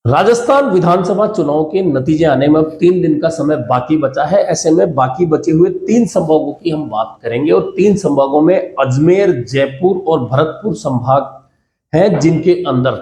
राजस्थान विधानसभा चुनाव के नतीजे आने में अब 3 दिन का समय बाकी बचा है। ऐसे में बाकी बचे हुए 3 संभागों की हम बात करेंगे और 3 संभागों में अजमेर, जयपुर और भरतपुर संभाग हैं, जिनके अंदर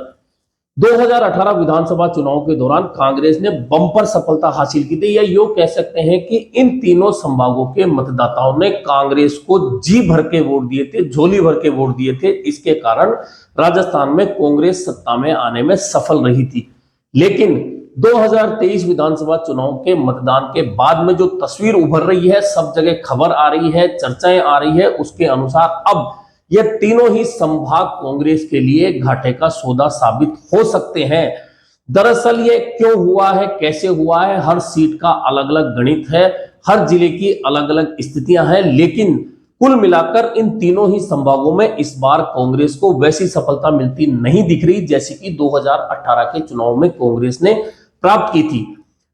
2018 विधानसभा चुनाव के दौरान कांग्रेस ने बम्पर सफलता हासिल की थी। या यूं कह सकते हैं कि इन तीनों संभागों के मतदाताओं ने कांग्रेस को जी भर के वोट दिए थे, झोली भर के वोट दिए थे। इसके कारण राजस्थान में कांग्रेस सत्ता में आने में सफल रही थी। लेकिन 2023 विधानसभा चुनाव के मतदान के बाद में जो तस्वीर उभर रही है, सब जगह खबर आ रही है, चर्चाएं आ रही है, उसके अनुसार अब ये तीनों ही संभाग कांग्रेस के लिए घाटे का सौदा साबित हो सकते हैं। दरअसल ये क्यों हुआ है, कैसे हुआ है, हर सीट का अलग अलग गणित है, हर जिले की अलग अलग स्थितियां हैं, लेकिन कुल मिलाकर इन तीनों ही संभागों में इस बार कांग्रेस को वैसी सफलता मिलती नहीं दिख रही जैसी कि 2018 के चुनाव में कांग्रेस ने प्राप्त की थी।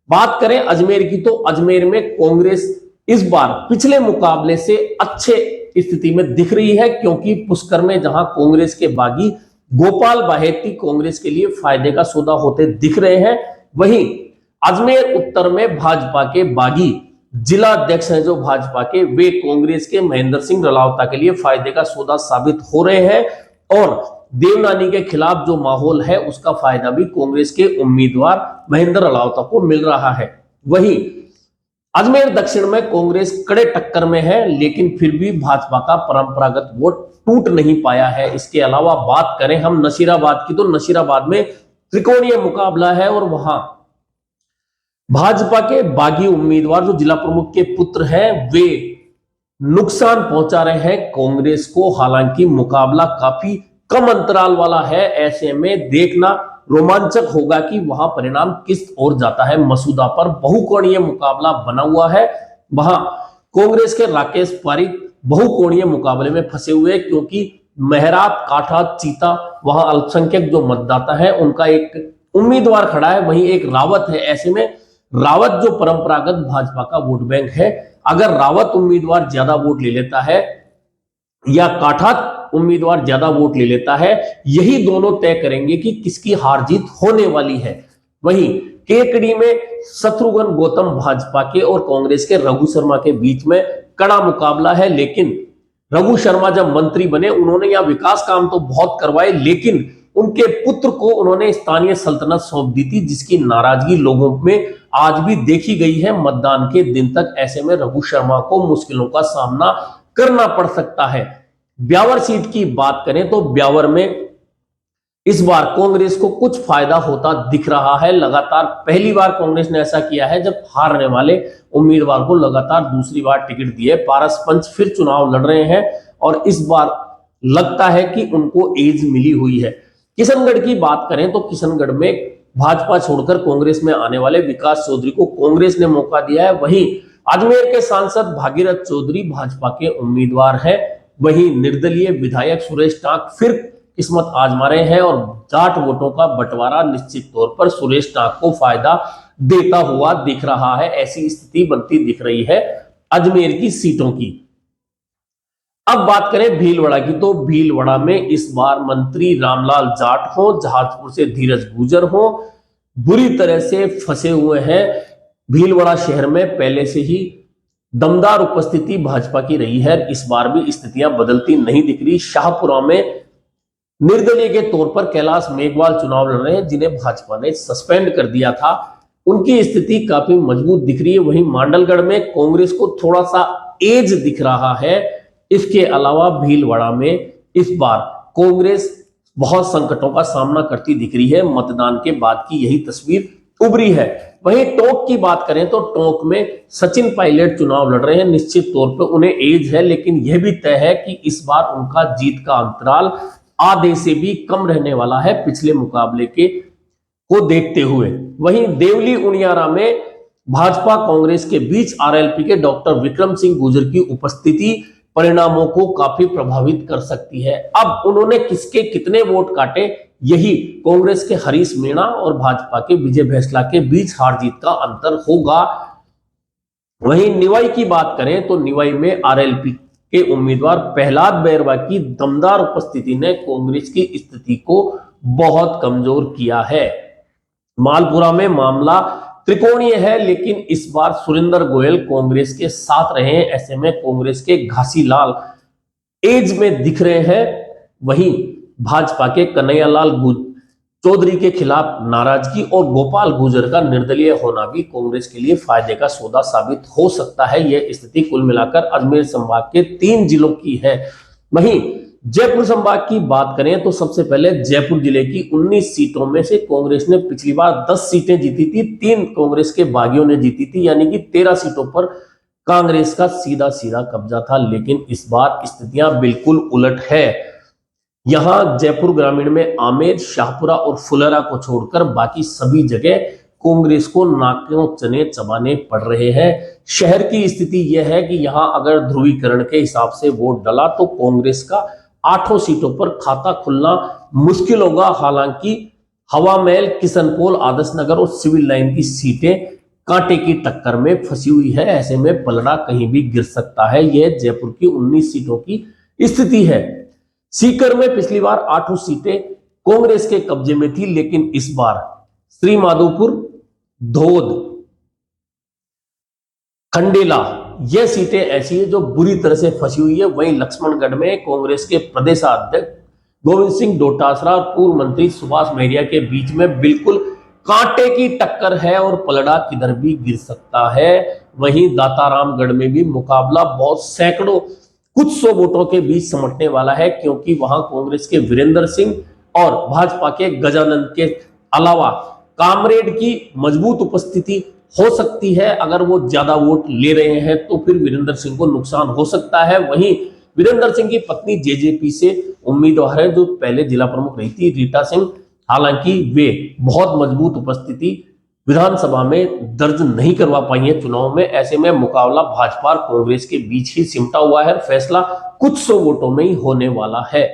बात करें अजमेर की, तो अजमेर में कांग्रेस इस बार पिछले मुकाबले से अच्छे स्थिति में दिख रही है, क्योंकि पुष्कर में जहां कांग्रेस के बागी गोपाल बाहेती कांग्रेस के लिए फायदे का सौदा होते दिख रहे हैं, वहीं अजमेर उत्तर में भाजपा के बागी जिला अध्यक्ष हैं जो भाजपा के, वे कांग्रेस के महेंद्र सिंह रलावता के लिए फायदे का सौदा साबित हो रहे हैं और देवनानी के खिलाफ जो माहौल है उसका फायदा भी कांग्रेस के उम्मीदवार महेंद्र रलावता को मिल रहा है। वहीं अजमेर दक्षिण में कांग्रेस कड़े टक्कर में है, लेकिन फिर भी भाजपा का परंपरागत वोट टूट नहीं पाया है। इसके अलावा बात करें हम नशीराबाद की, तो नशीराबाद में त्रिकोणीय मुकाबला है और वहां भाजपा के बागी उम्मीदवार जो जिला प्रमुख के पुत्र हैं, वे नुकसान पहुंचा रहे हैं कांग्रेस को। हालांकि मुकाबला काफी कम अंतराल वाला है, ऐसे में देखना रोमांचक होगा कि वहां परिणाम किस ओर जाता है। मसूदा पर बहुकोणीय मुकाबला बना हुआ है, वहां कांग्रेस के राकेश पारिक बहुकोणीय मुकाबले में फंसे हुए, क्योंकि मेहराब, काठा, चीता वहां अल्पसंख्यक जो मतदाता है उनका एक उम्मीदवार खड़ा है, वहीं एक रावत है। ऐसे में रावत जो परंपरागत भाजपा का वोट बैंक है, अगर रावत उम्मीदवार ज्यादा वोट ले लेता है या काठा उम्मीदवार ज्यादा वोट ले लेता है, यही दोनों तय करेंगे कि किसकी हार जीत होने वाली है। वहीं केकड़ी में शत्रुघ्न गौतम भाजपा के और कांग्रेस के रघु शर्मा के बीच में कड़ा मुकाबला है, लेकिन रघु शर्मा जब मंत्री बने उन्होंने यहां विकास काम तो बहुत करवाए, लेकिन उनके पुत्र को उन्होंने स्थानीय सल्तनत सौंप दी थी, जिसकी नाराजगी लोगों में आज भी देखी गई है मतदान के दिन तक। ऐसे में रघु शर्मा को मुश्किलों का सामना करना पड़ सकता है। ब्यावर सीट की बात करें तो ब्यावर में इस बार कांग्रेस को कुछ फायदा होता दिख रहा है। लगातार पहली बार कांग्रेस ने ऐसा किया है जब हारने वाले उम्मीदवार को लगातार दूसरी बार टिकट दिए। पारस पंच फिर चुनाव लड़ रहे हैं और इस बार लगता है कि उनको एज मिली हुई है। किशनगढ़ की बात करें तो किशनगढ़ में भाजपा छोड़कर कांग्रेस में आने वाले विकास चौधरी को कांग्रेस ने मौका दिया है। वहीं अजमेर के सांसद भागीरथ चौधरी भाजपा के उम्मीदवार हैं। वहीं निर्दलीय विधायक सुरेश टांक फिर किस्मत आजमा रहे हैं और जाट वोटों का बंटवारा निश्चित तौर पर सुरेश टांक को फायदा देता हुआ दिख रहा है। ऐसी स्थिति बनती दिख रही है अजमेर की सीटों की। अब बात करें भीलवाड़ा की, तो भीलवाड़ा में इस बार मंत्री रामलाल जाट हो, जहाजपुर से धीरज गुजर हो, बुरी तरह से फंसे हुए हैं। भीलवाड़ा शहर में पहले से ही दमदार उपस्थिति भाजपा की रही है, इस बार भी स्थितियां बदलती नहीं दिख रही। शाहपुरा में निर्दलीय के तौर पर कैलाश मेघवाल चुनाव लड़ रहे हैं, जिन्हें भाजपा ने सस्पेंड कर दिया था, उनकी स्थिति काफी मजबूत दिख रही है। वहीं मांडलगढ़ में कांग्रेस को थोड़ा सा एज दिख रहा है। इसके अलावा भीलवाड़ा में इस बार कांग्रेस बहुत संकटों का सामना करती दिख रही है। मतदान के बाद की यही तस्वीर उभरी है। वहीं टोंक की बात करें तो टोंक में सचिन पायलट चुनाव लड़ रहे हैं। निश्चित तौर पर उन्हें एज है, लेकिन यह भी तय है कि इस बार उनका जीत का अंतराल आधे से भी कम रहने वाला है पिछले मुकाबले के को देखते हुए। वहीं देवली उनियारा में भाजपा कांग्रेस के बीच आरएलपी के डॉक्टर विक्रम सिंह गुर्जर की उपस्थिति परिणामों को काफी प्रभावित कर सकती है। अब उन्होंने किसके कितने वोट काटे, यही कांग्रेस के हरीश मीणा और भाजपा के विजय भैसला के बीच हार जीत का अंतर होगा। वहीं निवाई की बात करें तो निवाई में आरएलपी के उम्मीदवार प्रहलाद बैरवा की दमदार उपस्थिति ने कांग्रेस की स्थिति को बहुत कमजोर किया है। मालपुरा में मामला त्रिकोणीय है, लेकिन इस बार सुरेंद्र गोयल कांग्रेस के साथ रहे हैं। ऐसे में कांग्रेस के घासीलाल एज में दिख रहे हैं। वहीं भाजपा के कन्हैयालाल चौधरी के खिलाफ नाराजगी और गोपाल गुर्जर का निर्दलीय होना भी कांग्रेस के लिए फायदे का सौदा साबित हो सकता है। यह स्थिति कुल मिलाकर अजमेर संभाग के 3 जिलों की है। वहीं जयपुर संभाग की बात करें तो सबसे पहले जयपुर जिले की 19 सीटों में से कांग्रेस ने पिछली बार 10 सीटें जीती थी, 3 कांग्रेस के बागियों ने जीती थी, यानी कि 13 सीटों पर कांग्रेस का सीधा सीधा कब्जा था। लेकिन इस बार स्थितियां बिल्कुल उलट है। यहां जयपुर ग्रामीण में आमेर, शाहपुरा और फुलेरा को छोड़कर बाकी सभी जगह कांग्रेस को नाकों चने चबाने पड़ रहे हैं। शहर की स्थिति यह है कि यहां अगर ध्रुवीकरण के हिसाब से वोट डाला तो कांग्रेस का 8 सीटों पर खाता खुलना मुश्किल होगा। हालांकि हवा महल, किशनपोल, आदर्श नगर और सिविल लाइन की सीटें कांटे की टक्कर में फंसी हुई है। ऐसे में पलड़ा कहीं भी गिर सकता है। यह जयपुर की 19 सीटों की स्थिति है। सीकर में पिछली बार 8 सीटें कांग्रेस के कब्जे में थी, लेकिन इस बार श्रीमाधोपुर, धोद, खंडेला यह सीटें ऐसी है जो बुरी तरह से फंसी हुई है। वहीं लक्ष्मणगढ़ में कांग्रेस के प्रदेशाध्यक्ष गोविंद सिंह डोटासरा और पूर्व मंत्री सुभाष महरिया के बीच में बिल्कुल कांटे की टक्कर है और पलड़ा किधर भी गिर सकता है। वहीं दातारामगढ़ में भी मुकाबला बहुत सैकड़ों कुछ 100 वोटों के बीच समटने वाला है, क्योंकि वहां कांग्रेस के वीरेंद्र सिंह और भाजपा के गजानंद के अलावा कामरेड की मजबूत उपस्थिति हो सकती है। अगर वो ज्यादा वोट ले रहे हैं तो फिर वीरेंद्र सिंह को नुकसान हो सकता है। वहीं वीरेंद्र सिंह की पत्नी जेजेपी से उम्मीदवार है जो पहले जिला प्रमुख रही थी, रीटा सिंह। हालांकि वे बहुत मजबूत उपस्थिति विधानसभा में दर्ज नहीं करवा पाई है चुनाव में। ऐसे में मुकाबला भाजपा और कांग्रेस के बीच ही सिमटा हुआ है। फैसला कुछ 100 वोटों में ही होने वाला है।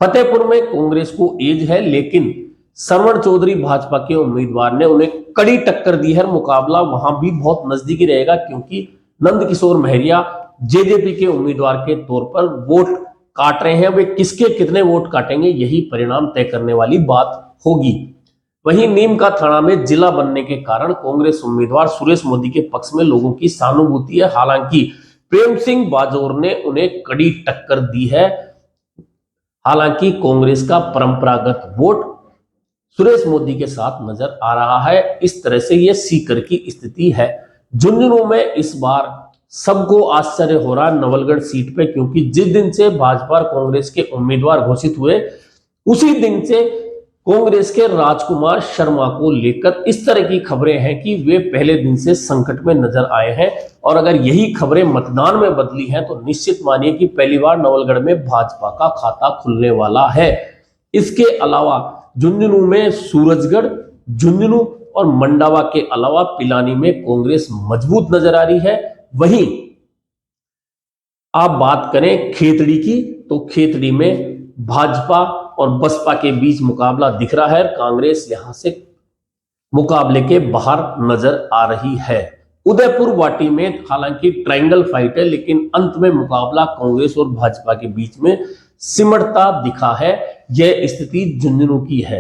फतेहपुर में कांग्रेस को एज है, लेकिन श्रवण चौधरी भाजपा के उम्मीदवार ने उन्हें कड़ी टक्कर दी है। मुकाबला वहां भी बहुत नजदीकी रहेगा, क्योंकि नंदकिशोर महरिया जेजेपी के उम्मीदवार के तौर पर वोट काट रहे हैं। वे किसके कितने वोट काटेंगे यही परिणाम तय करने वाली बात होगी। वहीं नीम का थाना में जिला बनने के कारण कांग्रेस उम्मीदवार सुरेश मोदी के पक्ष में लोगों की सहानुभूति है। हालांकि प्रेम सिंह बाजोर ने उन्हें कड़ी टक्कर दी है। हालांकि कांग्रेस का परंपरागत वोट सुरेश मोदी के साथ नजर आ रहा है। इस तरह से यह सीकर की स्थिति है। झुंझुनू में इस बार सबको आश्चर्य हो रहा है नवलगढ़ सीट पे, क्योंकि जिस दिन से भाजपा और कांग्रेस के उम्मीदवार घोषित हुए उसी दिन से कांग्रेस के राजकुमार शर्मा को लेकर इस तरह की खबरें हैं कि वे पहले दिन से संकट में नजर आए हैं। और अगर यही खबरें मतदान में बदली हैं तो निश्चित मानिए कि पहली बार नवलगढ़ में भाजपा का खाता खुलने वाला है। इसके अलावा झुंझुनू में सूरजगढ़, झुंझुनू और मंडावा के अलावा पिलानी में कांग्रेस मजबूत नजर आ रही है। वहीं आप बात करें खेतड़ी की तो खेतड़ी में भाजपा और बसपा के बीच मुकाबला दिख रहा है। कांग्रेस यहां से मुकाबले के बाहर नजर आ रही है। उदयपुर वाटी में हालांकि ट्रायंगल फाइट है, लेकिन अंत में मुकाबला कांग्रेस और भाजपा के बीच में सिमटता दिखा है। यह स्थिति झुंझुनू की है।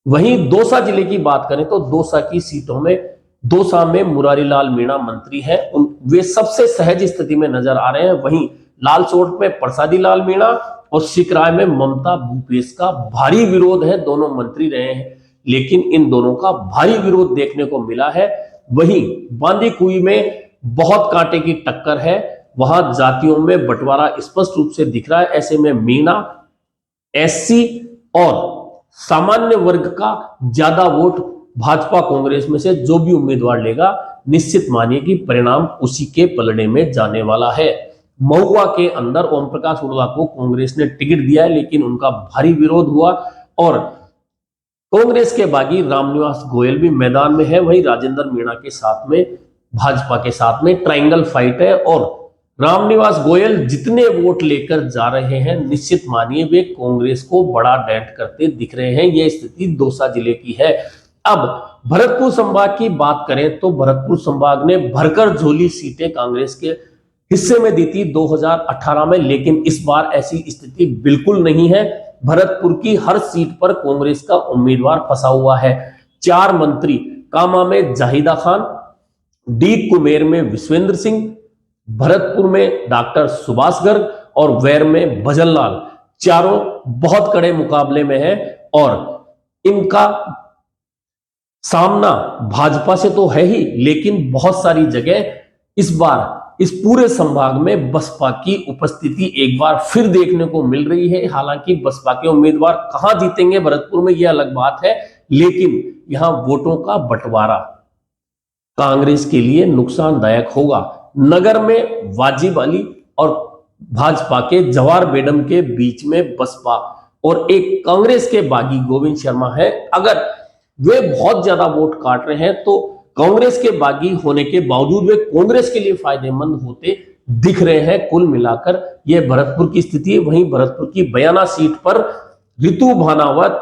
वहीं दौसा जिले की बात करें तो दौसा की सीटों में दौसा में मुरारीलाल मीणा मंत्री हैं, वे सबसे सहज स्थिति में नजर आ रहे हैं। वहीं लालसोट में प्रसादी लाल मीणा और सिकराय में ममता भूपेश का भारी विरोध है। दोनों मंत्री रहे हैं, लेकिन इन दोनों का भारी विरोध देखने को मिला है। वहीं बांदीकुई में बहुत कांटे की टक्कर है, वहां जातियों में बंटवारा स्पष्ट रूप से दिख रहा है। ऐसे में मीणा एससी और सामान्य वर्ग का ज्यादा वोट भाजपा कांग्रेस में से जो भी उम्मीदवार लेगा निश्चित मानिए कि परिणाम उसी के पलड़े में जाने वाला है। महुआ के अंदर ओम प्रकाश उड़वा को कांग्रेस ने टिकट दिया है, लेकिन उनका भारी विरोध हुआ और कांग्रेस के बागी रामनिवास गोयल भी मैदान में है। वहीं राजेंद्र मीणा के साथ में भाजपा के साथ में ट्रायंगल फाइट है और रामनिवास गोयल जितने वोट लेकर जा रहे हैं निश्चित मानिए वे कांग्रेस को बड़ा डेंट करते दिख रहे हैं। यह स्थिति दौसा जिले की है। अब भरतपुर संभाग की बात करें तो भरतपुर संभाग ने भरकर झोली सीटें कांग्रेस के हिस्से में दी थी 2018 में, लेकिन इस बार ऐसी स्थिति बिल्कुल नहीं है। भरतपुर की हर सीट पर कांग्रेस का उम्मीदवार फंसा हुआ है। 4 मंत्री, कामा में जाहिदा खान, डी कुमेर में विश्वेंद्र सिंह, भरतपुर में डॉक्टर सुभाष गर्ग और वैर में भजन लाल, चारों बहुत कड़े मुकाबले में है और इनका सामना भाजपा से तो है ही, लेकिन बहुत सारी जगह इस बार इस पूरे संभाग में बसपा की उपस्थिति एक बार फिर देखने को मिल रही है। हालांकि बसपा के उम्मीदवार कहां जीतेंगे भरतपुर में यह अलग बात है, लेकिन यहां वोटों का बंटवारा कांग्रेस के लिए नुकसानदायक होगा। नगर में वाजिब अली और भाजपा के जवाहर बेगम के बीच में बसपा और एक कांग्रेस के बागी गोविंद शर्मा है। अगर वे बहुत ज्यादा वोट काट रहे हैं तो कांग्रेस के बागी होने के बावजूद वे कांग्रेस के लिए फायदेमंद होते दिख रहे हैं। कुल मिलाकर यह भरतपुर की स्थिति है। वहीं भरतपुर की बयाना सीट पर रितु भानावत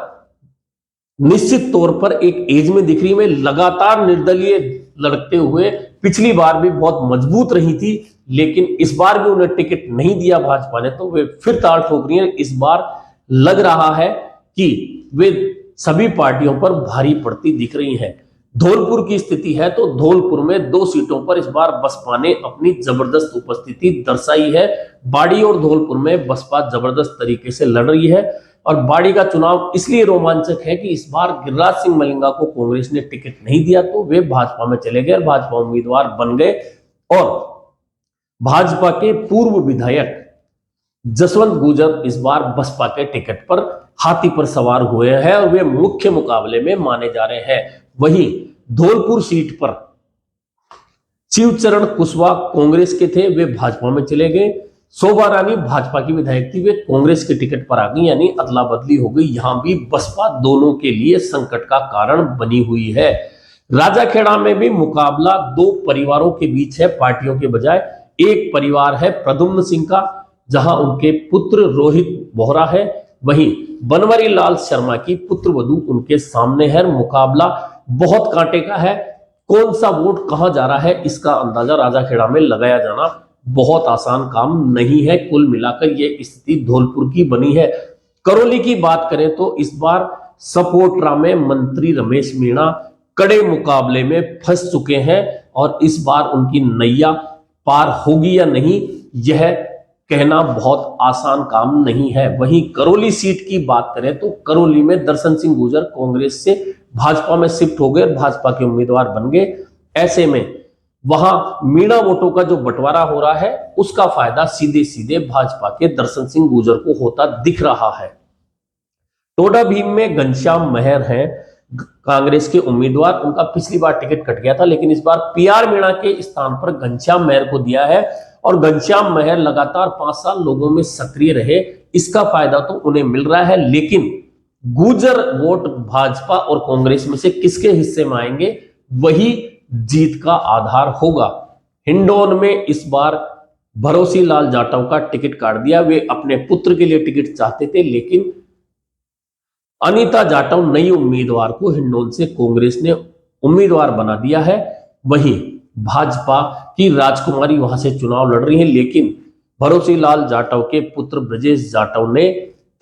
निश्चित तौर पर एक एज में दिख रही है, लगातार निर्दलीय लड़ते हुए पिछली बार भी बहुत मजबूत रही थी, लेकिन इस बार भी उन्हें टिकट नहीं दिया भाजपा ने, तो वे फिर ताल ठोक रही हैं। इस बार लग रहा है कि वे सभी पार्टियों पर भारी पड़ती दिख रही हैं। धौलपुर की स्थिति है तो धौलपुर में 2 सीटों पर इस बार बसपा ने अपनी जबरदस्त उपस्थिति दर्शाई है। बाड़ी और धौलपुर में बसपा जबरदस्त तरीके से लड़ रही है और बाड़ी का चुनाव इसलिए रोमांचक है कि इस बार गिरिराज सिंह मलिंगा को कांग्रेस ने टिकट नहीं दिया तो वे भाजपा में चले गए और भाजपा उम्मीदवार बन गए और भाजपा के पूर्व विधायक जसवंत गुर्जर इस बार बसपा के टिकट पर हाथी पर सवार हुए हैं और वे मुख्य मुकाबले में माने जा रहे हैं। वहीं धौलपुर सीट पर शिवचरण कुशवाहा कांग्रेस के थे, वे भाजपा में चले गए। शोभा रानी भाजपा की विधायक थी, वे कांग्रेस के टिकट पर आ गई, यानी अदला बदली हो गई। यहां भी बसपा दोनों के लिए संकट का कारण बनी हुई है। राजाखेड़ा में भी मुकाबला 2 परिवारों के बीच है पार्टियों के बजाय। एक परिवार है प्रद्युम्न सिंह का, जहां उनके पुत्र रोहित बोहरा है, वहीं बनवारी लाल शर्मा की पुत्र वधू उनके सामने है। मुकाबला बहुत कांटे का है। कौन सा वोट कहां जा रहा है इसका अंदाजा राजाखेड़ा में लगाया जाना बहुत आसान काम नहीं है। कुल मिलाकर यह स्थिति धौलपुर की बनी है। करौली की बात करें तो इस बार सपोटरा में मंत्री रमेश मीणा कड़े मुकाबले में फंस चुके हैं और इस बार उनकी नैया पार होगी या नहीं यह कहना बहुत आसान काम नहीं है। वहीं करौली सीट की बात करें तो करौली में दर्शन सिंह गुर्जर कांग्रेस से भाजपा में शिफ्ट हो गए, भाजपा के उम्मीदवार बन गए। ऐसे में वहां मीणा वोटों का जो बंटवारा हो रहा है उसका फायदा सीधे सीधे भाजपा के दर्शन सिंह गुर्जर को होता दिख रहा है। टोडा भीम में घनश्याम महर हैं कांग्रेस के उम्मीदवार, उनका पिछली बार टिकट कट गया था, लेकिन इस बार पीआर मीणा के स्थान पर घनश्याम महर को दिया है और घनश्याम महर लगातार 5 साल लोगों में सक्रिय रहे, इसका फायदा तो उन्हें मिल रहा है। लेकिन गुर्जर वोट भाजपा और कांग्रेस में से किसके हिस्से में आएंगे वही जीत का आधार होगा। हिंडौन में इस बार भरोसी लाल जाटव का टिकट काट दिया। वे अपने पुत्र के लिए टिकट चाहते थे, लेकिन अनीता जाटव नई उम्मीदवार को हिंडौन से कांग्रेस ने उम्मीदवार बना दिया है। वहीं भाजपा की राजकुमारी वहां से चुनाव लड़ रही है, लेकिन भरोसी लाल जाटव के पुत्र ब्रजेश जाटव ने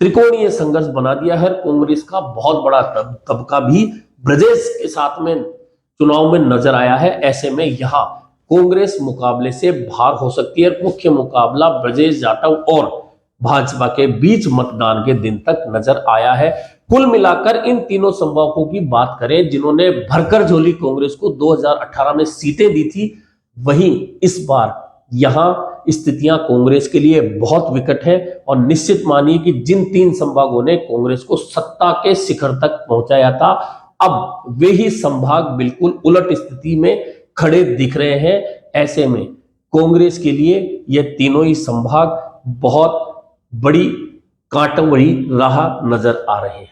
त्रिकोणीय संघर्ष बना दिया है। कांग्रेस का बहुत बड़ा तबका भी ब्रजेश के साथ में चुनाव में नजर आया है। ऐसे में यहां कांग्रेस मुकाबले से बाहर हो सकती है। मुख्य मुकाबला ब्रजेश जाटव और भाजपा के बीच मतदान के दिन तक नजर आया है। कुल मिलाकर इन तीनों संभावकों की बात करें जिन्होंने भरकर झोली कांग्रेस को 2018 में सीटें दी थी, वहीं इस बार यहां स्थितियां कांग्रेस के लिए बहुत विकट है और निश्चित मानिए कि जिन 3 संभागों ने कांग्रेस को सत्ता के शिखर तक पहुंचाया था, अब वे ही संभाग बिल्कुल उलट स्थिति में खड़े दिख रहे हैं। ऐसे में कांग्रेस के लिए ये तीनों ही संभाग बहुत बड़ी कांटों भरी राह नजर आ रहे हैं।